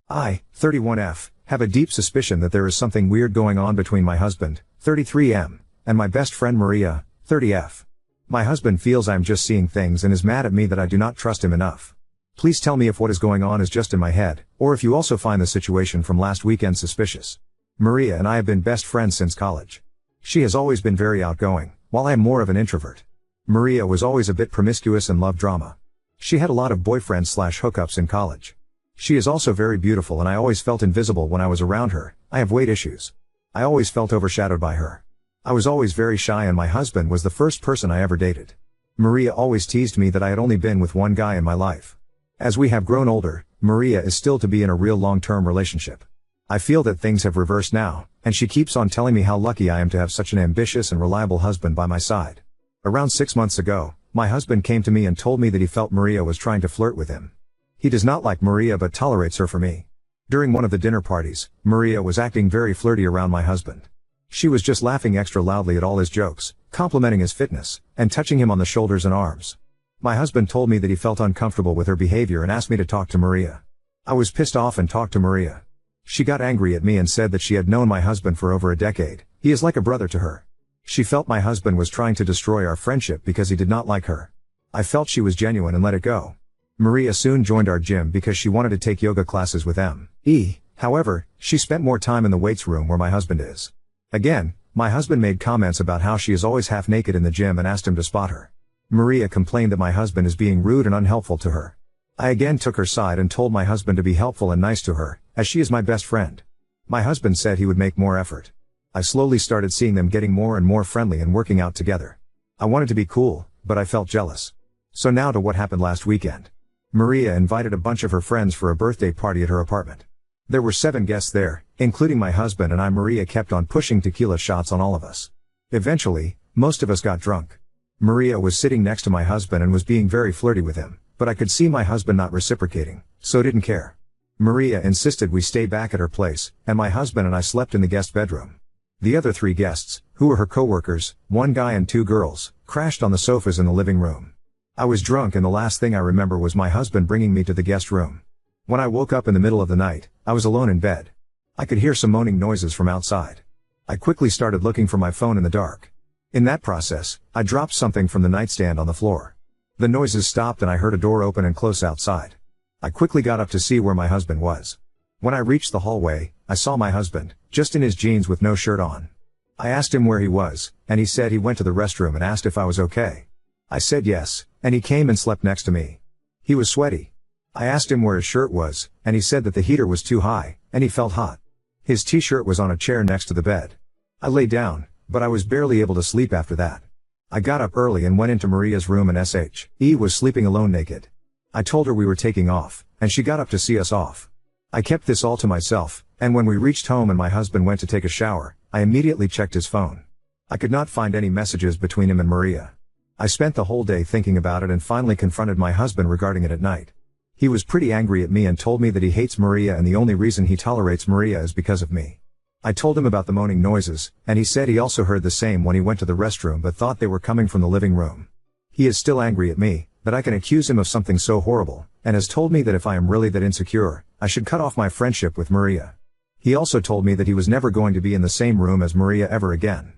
I, 31F, have a deep suspicion that there is something weird going on between my husband, 33M, and my best friend Maria, 30F. My husband feels I am just seeing things and is mad at me that I do not trust him enough. Please tell me if what is going on is just in my head, or if you also find the situation from last weekend suspicious. Maria and I have been best friends since college. She has always been very outgoing, while I am more of an introvert. Maria was always a bit promiscuous and loved drama. She had a lot of boyfriends/hookups in college. She is also very beautiful and I always felt invisible when I was around her. I have weight issues. I always felt overshadowed by her. I was always very shy and my husband was the first person I ever dated. Maria always teased me that I had only been with one guy in my life. As we have grown older, Maria is still to be in a real long-term relationship. I feel that things have reversed now, and she keeps on telling me how lucky I am to have such an ambitious and reliable husband by my side. Around 6 months ago, my husband came to me and told me that he felt Maria was trying to flirt with him. He does not like Maria but tolerates her for me. During one of the dinner parties, Maria was acting very flirty around my husband. She was just laughing extra loudly at all his jokes, complimenting his fitness, and touching him on the shoulders and arms. My husband told me that he felt uncomfortable with her behavior and asked me to talk to Maria. I was pissed off and talked to Maria. She got angry at me and said that she had known my husband for over a decade. He is like a brother to her. She felt my husband was trying to destroy our friendship because he did not like her. I felt she was genuine and let it go. Maria soon joined our gym because she wanted to take yoga classes with me. However, she spent more time in the weights room where my husband is. Again, my husband made comments about how she is always half naked in the gym and asked him to spot her. Maria complained that my husband is being rude and unhelpful to her. I again took her side and told my husband to be helpful and nice to her, as she is my best friend. My husband said he would make more effort. I slowly started seeing them getting more and more friendly and working out together. I wanted to be cool, but I felt jealous. So now to what happened last weekend. Maria invited a bunch of her friends for a birthday party at her apartment. There were 7 guests there, including my husband and I. Maria kept on pushing tequila shots on all of us. Eventually, most of us got drunk. Maria was sitting next to my husband and was being very flirty with him, but I could see my husband not reciprocating, so didn't care. Maria insisted we stay back at her place, and my husband and I slept in the guest bedroom. The other 3 guests, who were her co-workers, 1 guy and 2 girls, crashed on the sofas in the living room. I was drunk and the last thing I remember was my husband bringing me to the guest room. When I woke up in the middle of the night, I was alone in bed. I could hear some moaning noises from outside. I quickly started looking for my phone in the dark. In that process, I dropped something from the nightstand on the floor. The noises stopped and I heard a door open and close outside. I quickly got up to see where my husband was. When I reached the hallway, I saw my husband, just in his jeans with no shirt on. I asked him where he was, and he said he went to the restroom and asked if I was okay. I said yes, and he came and slept next to me. He was sweaty. I asked him where his shirt was, and he said that the heater was too high, and he felt hot. His t-shirt was on a chair next to the bed. I lay down, but I was barely able to sleep after that. I got up early and went into Maria's room and SHE was sleeping alone naked. I told her we were taking off, and she got up to see us off. I kept this all to myself, and when we reached home and my husband went to take a shower, I immediately checked his phone. I could not find any messages between him and Maria. I spent the whole day thinking about it and finally confronted my husband regarding it at night. He was pretty angry at me and told me that he hates Maria and the only reason he tolerates Maria is because of me. I told him about the moaning noises, and he said he also heard the same when he went to the restroom but thought they were coming from the living room. He is still angry at me, that I can accuse him of something so horrible, and has told me that if I am really that insecure, I should cut off my friendship with Maria. He also told me that he was never going to be in the same room as Maria ever again.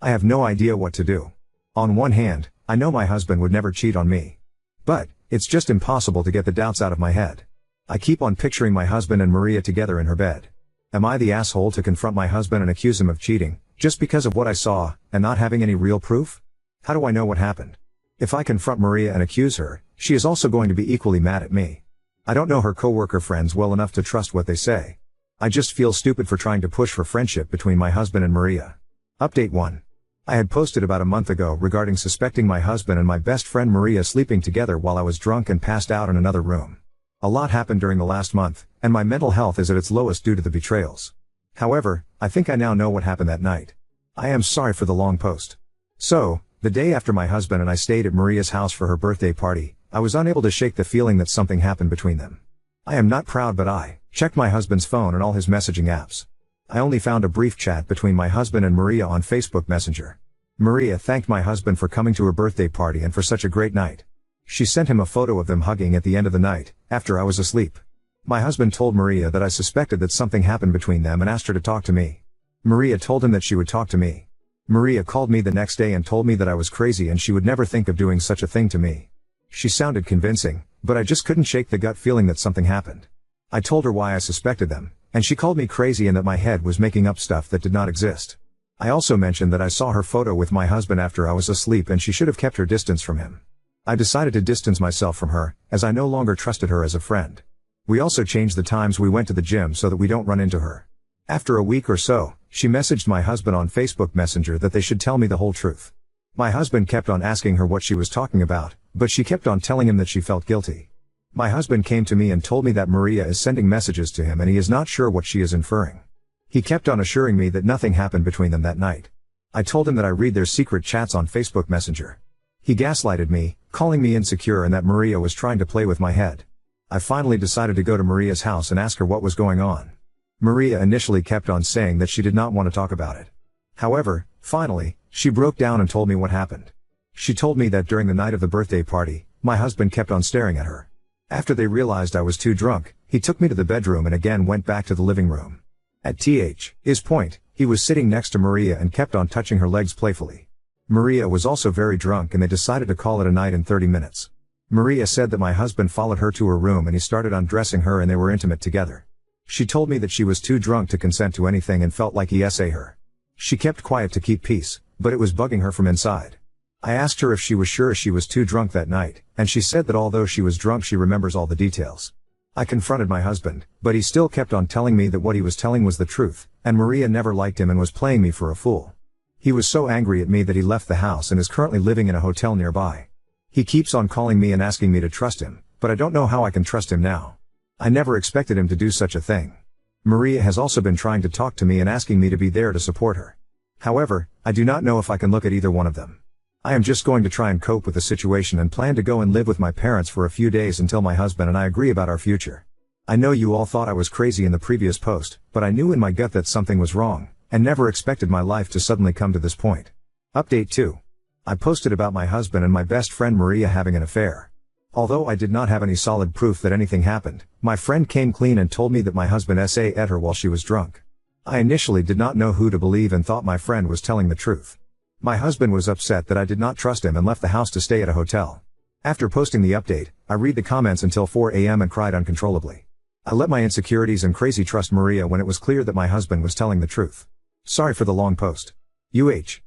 I have no idea what to do. On one hand, I know my husband would never cheat on me. But, it's just impossible to get the doubts out of my head. I keep on picturing my husband and Maria together in her bed. Am I the asshole to confront my husband and accuse him of cheating, just because of what I saw, and not having any real proof? How do I know what happened? If I confront Maria and accuse her, she is also going to be equally mad at me. I don't know her co-worker friends well enough to trust what they say. I just feel stupid for trying to push for friendship between my husband and Maria. Update 1. I had posted about a month ago regarding suspecting my husband and my best friend Maria sleeping together while I was drunk and passed out in another room. A lot happened during the last month, and my mental health is at its lowest due to the betrayals. However, I think I now know what happened that night. I am sorry for the long post. So, the day after my husband and I stayed at Maria's house for her birthday party, I was unable to shake the feeling that something happened between them. I am not proud, but I checked my husband's phone and all his messaging apps. I only found a brief chat between my husband and Maria on Facebook Messenger. Maria thanked my husband for coming to her birthday party and for such a great night. She sent him a photo of them hugging at the end of the night, after I was asleep. My husband told Maria that I suspected that something happened between them and asked her to talk to me. Maria told him that she would talk to me. Maria called me the next day and told me that I was crazy and she would never think of doing such a thing to me. She sounded convincing, but I just couldn't shake the gut feeling that something happened. I told her why I suspected them, and she called me crazy and that my head was making up stuff that did not exist. I also mentioned that I saw her photo with my husband after I was asleep and she should have kept her distance from him. I decided to distance myself from her, as I no longer trusted her as a friend. We also changed the times we went to the gym so that we don't run into her. After a week or so, she messaged my husband on Facebook Messenger that they should tell me the whole truth. My husband kept on asking her what she was talking about, but she kept on telling him that she felt guilty. My husband came to me and told me that Maria is sending messages to him and he is not sure what she is inferring. He kept on assuring me that nothing happened between them that night. I told him that I read their secret chats on Facebook Messenger. He gaslighted me, calling me insecure and that Maria was trying to play with my head. I finally decided to go to Maria's house and ask her what was going on. Maria initially kept on saying that she did not want to talk about it. However, finally, she broke down and told me what happened. She told me that during the night of the birthday party, my husband kept on staring at her. After they realized I was too drunk, he took me to the bedroom and again went back to the living room. At his point, he was sitting next to Maria and kept on touching her legs playfully. Maria was also very drunk and they decided to call it a night in 30 minutes. Maria said that my husband followed her to her room and he started undressing her and they were intimate together. She told me that she was too drunk to consent to anything and felt like he SA her. She kept quiet to keep peace, but it was bugging her from inside. I asked her if she was sure she was too drunk that night, and she said that although she was drunk she remembers all the details. I confronted my husband, but he still kept on telling me that what he was telling was the truth, and Maria never liked him and was playing me for a fool. He was so angry at me that he left the house and is currently living in a hotel nearby. He keeps on calling me and asking me to trust him, but I don't know how I can trust him now. I never expected him to do such a thing. Maria has also been trying to talk to me and asking me to be there to support her. However, I do not know if I can look at either one of them. I am just going to try and cope with the situation and plan to go and live with my parents for a few days until my husband and I agree about our future. I know you all thought I was crazy in the previous post, but I knew in my gut that something was wrong, and never expected my life to suddenly come to this point. Update 2. I posted about my husband and my best friend Maria having an affair. Although I did not have any solid proof that anything happened, my friend came clean and told me that my husband ate her while she was drunk. I initially did not know who to believe and thought my friend was telling the truth. My husband was upset that I did not trust him and left the house to stay at a hotel. After posting the update, I read the comments until 4 a.m. and cried uncontrollably. I let my insecurities and crazy trust Maria when it was clear that my husband was telling the truth. Sorry for the long post.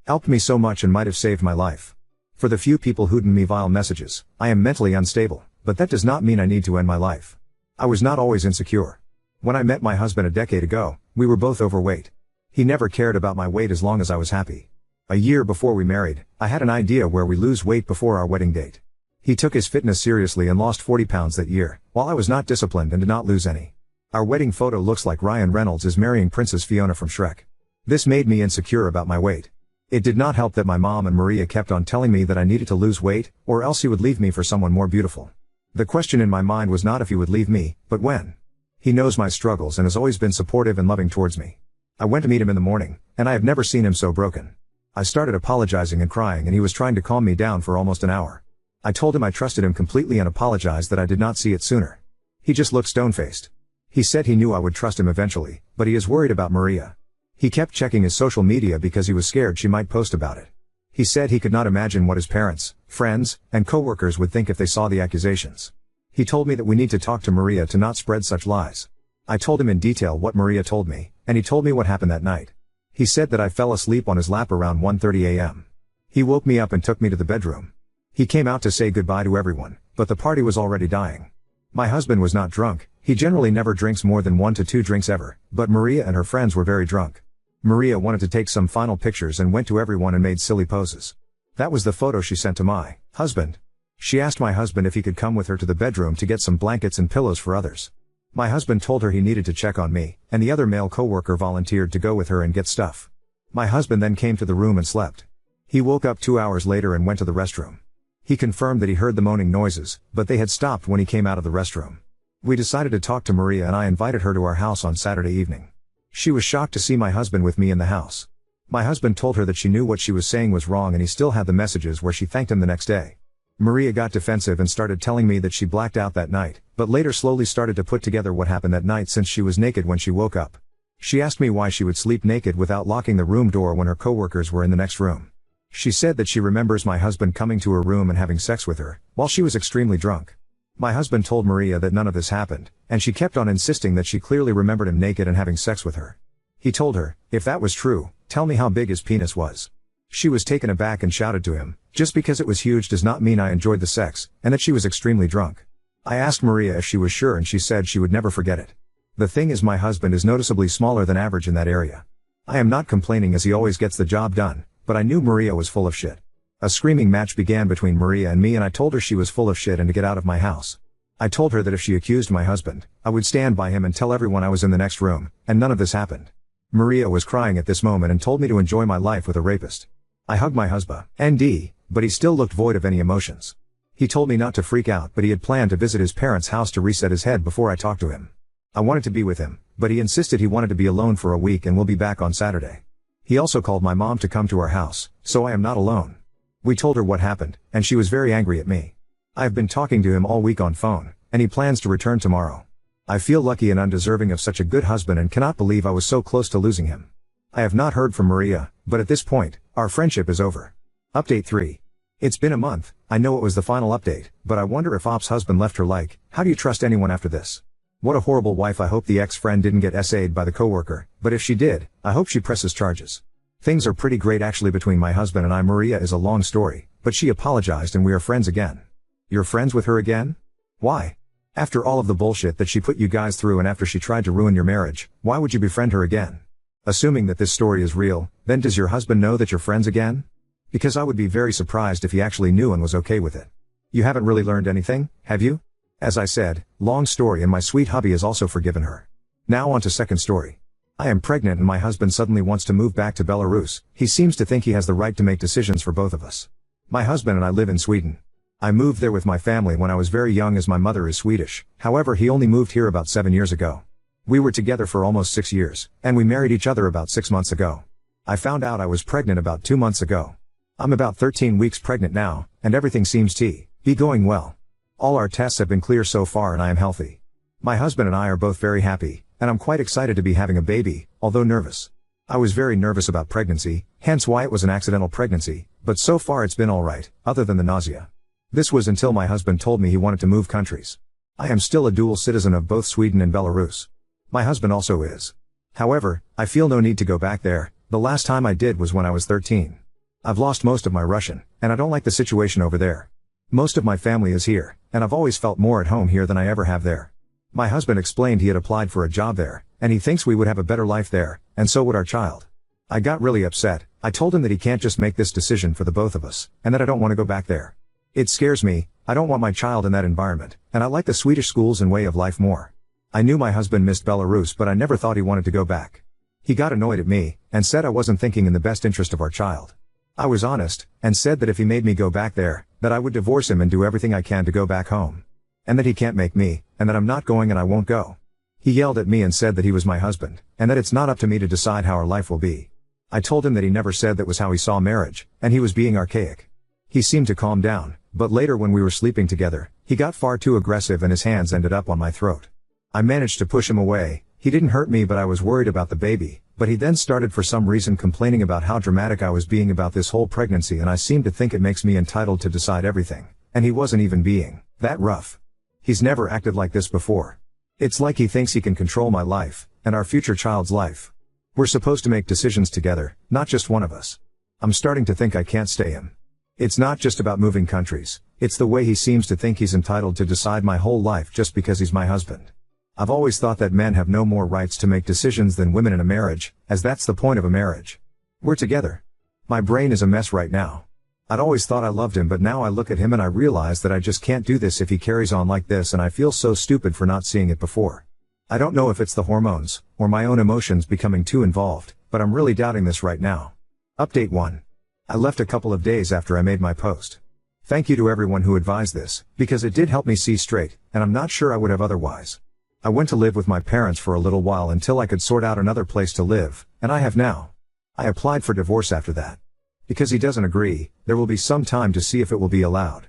Helped me so much and might have saved my life. For the few people who'd me vile messages, I am mentally unstable, but that does not mean I need to end my life. I was not always insecure. When I met my husband a decade ago, we were both overweight. He never cared about my weight as long as I was happy. A year before we married, I had an idea where we lose weight before our wedding date. He took his fitness seriously and lost 40 pounds that year, while I was not disciplined and did not lose any. Our wedding photo looks like Ryan Reynolds is marrying Princess Fiona from Shrek. This made me insecure about my weight. It did not help that my mom and Maria kept on telling me that I needed to lose weight, or else he would leave me for someone more beautiful. The question in my mind was not if he would leave me, but when. He knows my struggles and has always been supportive and loving towards me. I went to meet him in the morning, and I have never seen him so broken. I started apologizing and crying and he was trying to calm me down for almost an hour. I told him I trusted him completely and apologized that I did not see it sooner. He just looked stone-faced. He said he knew I would trust him eventually, but he is worried about Maria. He kept checking his social media because he was scared she might post about it. He said he could not imagine what his parents, friends, and coworkers would think if they saw the accusations. He told me that we need to talk to Maria to not spread such lies. I told him in detail what Maria told me, and he told me what happened that night. He said that I fell asleep on his lap around 1:30 a.m. He woke me up and took me to the bedroom. He came out to say goodbye to everyone, but the party was already dying. My husband was not drunk, he generally never drinks more than 1 to 2 drinks ever, but Maria and her friends were very drunk. Maria wanted to take some final pictures and went to everyone and made silly poses. That was the photo she sent to my husband. She asked my husband if he could come with her to the bedroom to get some blankets and pillows for others. My husband told her he needed to check on me, and the other male coworker volunteered to go with her and get stuff. My husband then came to the room and slept. He woke up 2 hours later and went to the restroom. He confirmed that he heard the moaning noises, but they had stopped when he came out of the restroom. We decided to talk to Maria and I invited her to our house on Saturday evening. She was shocked to see my husband with me in the house. My husband told her that she knew what she was saying was wrong and he still had the messages where she thanked him the next day. Maria got defensive and started telling me that she blacked out that night, but later slowly started to put together what happened that night since she was naked when she woke up. She asked me why she would sleep naked without locking the room door when her coworkers were in the next room. She said that she remembers my husband coming to her room and having sex with her, while she was extremely drunk. My husband told Maria that none of this happened, and she kept on insisting that she clearly remembered him naked and having sex with her. He told her, if that was true, tell me how big his penis was. She was taken aback and shouted to him, just because it was huge does not mean I enjoyed the sex, and that she was extremely drunk. I asked Maria if she was sure and she said she would never forget it. The thing is, my husband is noticeably smaller than average in that area. I am not complaining as he always gets the job done, but I knew Maria was full of shit. A screaming match began between Maria and me, and I told her she was full of shit and to get out of my house. I told her that if she accused my husband, I would stand by him and tell everyone I was in the next room, and none of this happened. Maria was crying at this moment and told me to enjoy my life with a rapist. I hugged my husband, ND, but he still looked void of any emotions. He told me not to freak out, but he had planned to visit his parents' house to reset his head before I talked to him. I wanted to be with him, but he insisted he wanted to be alone for a week and will be back on Saturday. He also called my mom to come to our house, so I am not alone. We told her what happened, and she was very angry at me. I have been talking to him all week on phone, and he plans to return tomorrow. I feel lucky and undeserving of such a good husband and cannot believe I was so close to losing him. I have not heard from Maria, but at this point, our friendship is over. Update 3. It's been a month. I know it was the final update, but I wonder if Op's husband left her like, how do you trust anyone after this? What a horrible wife. I hope the ex-friend didn't get SA'd by the coworker, but if she did, I hope she presses charges. Things are pretty great actually between my husband and I. Maria is a long story, but she apologized and we are friends again. You're friends with her again? Why? After all of the bullshit that she put you guys through and after she tried to ruin your marriage, why would you befriend her again? Assuming that this story is real, then does your husband know that you're friends again? Because I would be very surprised if he actually knew and was okay with it. You haven't really learned anything, have you? As I said, long story, and my sweet hubby has also forgiven her. Now on to second story. I am pregnant and my husband suddenly wants to move back to Belarus. He seems to think he has the right to make decisions for both of us. My husband and I live in Sweden. I moved there with my family when I was very young as my mother is Swedish. However, he only moved here about 7 years ago. We were together for almost 6 years, and we married each other about 6 months ago. I found out I was pregnant about 2 months ago. I'm about 13 weeks pregnant now, and everything seems to be going well. All our tests have been clear so far and I am healthy. My husband and I are both very happy, and I'm quite excited to be having a baby, although nervous. I was very nervous about pregnancy, hence why it was an accidental pregnancy, but so far it's been alright, other than the nausea. This was until my husband told me he wanted to move countries. I am still a dual citizen of both Sweden and Belarus. My husband also is. However, I feel no need to go back there. The last time I did was when I was 13. I've lost most of my Russian, and I don't like the situation over there. Most of my family is here, and I've always felt more at home here than I ever have there. My husband explained he had applied for a job there, and he thinks we would have a better life there, and so would our child. I got really upset. I told him that he can't just make this decision for the both of us, and that I don't want to go back there. It scares me. I don't want my child in that environment, and I like the Swedish schools and way of life more. I knew my husband missed Belarus, but I never thought he wanted to go back. He got annoyed at me, and said I wasn't thinking in the best interest of our child. I was honest, and said that if he made me go back there, that I would divorce him and do everything I can to go back home. And that he can't make me, and that I'm not going and I won't go. He yelled at me and said that he was my husband, and that it's not up to me to decide how our life will be. I told him that he never said that was how he saw marriage, and he was being archaic. He seemed to calm down, but later when we were sleeping together, he got far too aggressive and his hands ended up on my throat. I managed to push him away. He didn't hurt me, but I was worried about the baby. But he then started for some reason complaining about how dramatic I was being about this whole pregnancy, and I seemed to think it makes me entitled to decide everything. And he wasn't even being that rough. He's never acted like this before. It's like he thinks he can control my life, and our future child's life. We're supposed to make decisions together, not just one of us. I'm starting to think I can't stay him. It's not just about moving countries, it's the way he seems to think he's entitled to decide my whole life just because he's my husband. I've always thought that men have no more rights to make decisions than women in a marriage, as that's the point of a marriage. We're together. My brain is a mess right now. I'd always thought I loved him, but now I look at him and I realize that I just can't do this if he carries on like this, and I feel so stupid for not seeing it before. I don't know if it's the hormones, or my own emotions becoming too involved, but I'm really doubting this right now. Update 1. I left a couple of days after I made my post. Thank you to everyone who advised this, because it did help me see straight, and I'm not sure I would have otherwise. I went to live with my parents for a little while until I could sort out another place to live, and I have now. I applied for divorce after that. Because he doesn't agree, there will be some time to see if it will be allowed.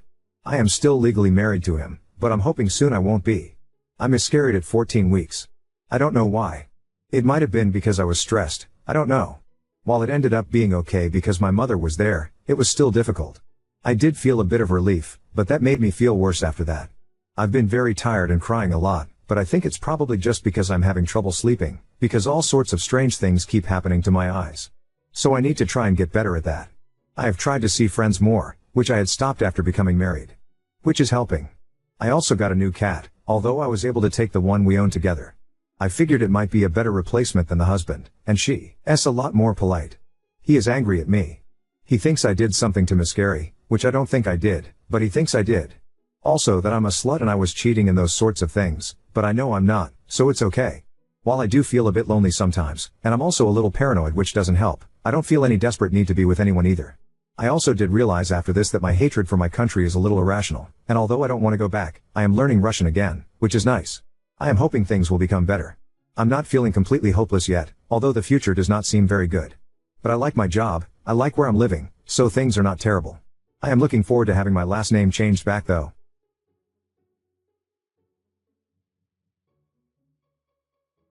I am still legally married to him, but I'm hoping soon I won't be. I miscarried at 14 weeks. I don't know why. It might have been because I was stressed, I don't know. While it ended up being okay because my mother was there, it was still difficult. I did feel a bit of relief, but that made me feel worse after that. I've been very tired and crying a lot, but I think it's probably just because I'm having trouble sleeping, because all sorts of strange things keep happening to my eyes. So I need to try and get better at that. I have tried to see friends more, which I had stopped after becoming married. Which is helping. I also got a new cat, although I was able to take the one we own together. I figured it might be a better replacement than the husband, and she's a lot more polite. He is angry at me. He thinks I did something to miscarry, which I don't think I did, but he thinks I did. Also that I'm a slut and I was cheating and those sorts of things, but I know I'm not, so it's okay. While I do feel a bit lonely sometimes, and I'm also a little paranoid which doesn't help, I don't feel any desperate need to be with anyone either. I also did realize after this that my hatred for my country is a little irrational, and although I don't want to go back, I am learning Russian again, which is nice. I am hoping things will become better. I'm not feeling completely hopeless yet, although the future does not seem very good. But I like my job, I like where I'm living, so things are not terrible. I am looking forward to having my last name changed back though.